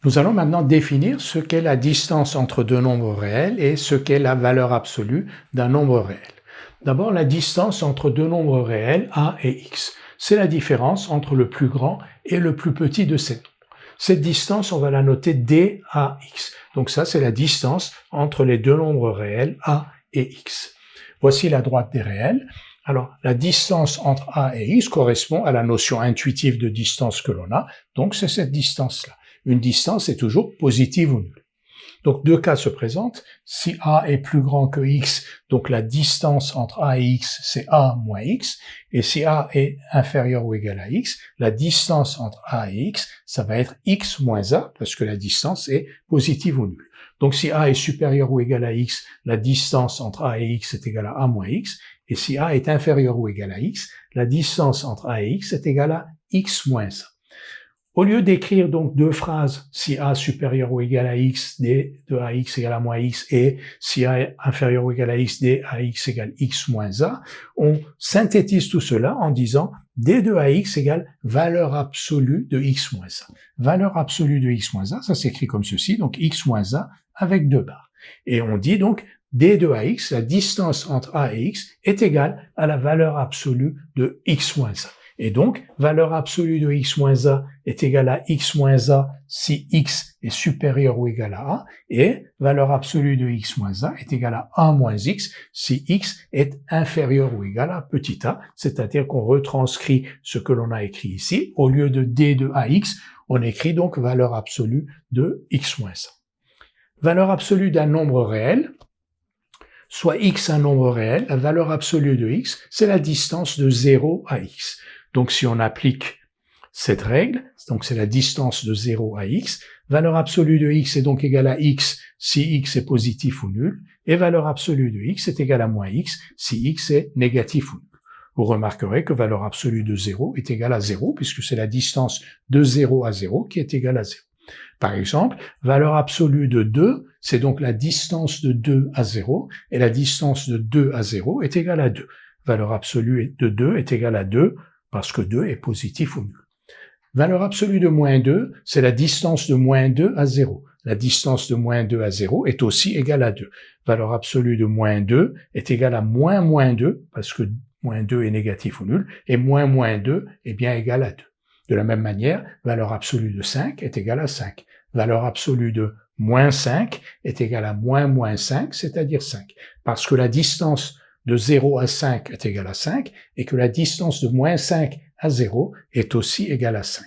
Nous allons maintenant définir ce qu'est la distance entre deux nombres réels et ce qu'est la valeur absolue d'un nombre réel. D'abord, la distance entre deux nombres réels, a et x. C'est la différence entre le plus grand et le plus petit de ces nombres. Cette distance, on va la noter dAx. Donc ça, c'est la distance entre les deux nombres réels, a et x. Voici la droite des réels. Alors, la distance entre a et x correspond à la notion intuitive de distance que l'on a. Donc, c'est cette distance-là. Une distance est toujours positive ou nulle. Donc, deux cas se présentent. Si a est plus grand que x, donc la distance entre a et x, c'est a moins x. Et si a est inférieur ou égal à x, la distance entre a et x, ça va être x moins a, parce que la distance est positive ou nulle. Donc, si a est supérieur ou égal à x, la distance entre a et x est égale à a moins x. Et si a est inférieur ou égal à x, la distance entre a et x est égale à x moins a. Au lieu d'écrire donc deux phrases, si a supérieur ou égal à x, d de ax égale à moins x, et si a est inférieur ou égal à x, d ax égale x moins a, on synthétise tout cela en disant d de ax égale valeur absolue de x moins a. Valeur absolue de x moins a, ça s'écrit comme ceci, donc x moins a avec deux barres. Et on dit donc d de ax, la distance entre a et x, est égale à la valeur absolue de x moins a. Et donc, valeur absolue de x moins a est égale à x moins a si x est supérieur ou égal à a, et valeur absolue de x moins a est égale à a moins x si x est inférieur ou égal à petit a, c'est-à-dire qu'on retranscrit ce que l'on a écrit ici. Au lieu de d de ax, on écrit donc valeur absolue de x moins a. Valeur absolue d'un nombre réel, soit x un nombre réel, la valeur absolue de x, c'est la distance de 0 à x. Donc si on applique cette règle, donc c'est la distance de 0 à x, valeur absolue de x est donc égale à x si x est positif ou nul, et valeur absolue de x est égale à moins x si x est négatif ou nul. Vous remarquerez que valeur absolue de 0 est égale à 0, puisque c'est la distance de 0 à 0 qui est égale à 0. Par exemple, valeur absolue de 2, c'est donc la distance de 2 à 0, et la distance de 2 à 0 est égale à 2. Valeur absolue de 2 est égale à 2, parce que 2 est positif ou nul. Valeur absolue de moins 2, c'est la distance de moins 2 à 0. La distance de moins 2 à 0 est aussi égale à 2. Valeur absolue de moins 2 est égale à moins 2, parce que moins 2 est négatif ou nul, et moins 2 est bien égal à 2. De la même manière, valeur absolue de 5 est égale à 5. Valeur absolue de moins 5 est égale à moins 5, c'est-à-dire 5. Parce que la distance de 0 à 5 est égale à 5 et que la distance de moins 5 à 0 est aussi égale à 5.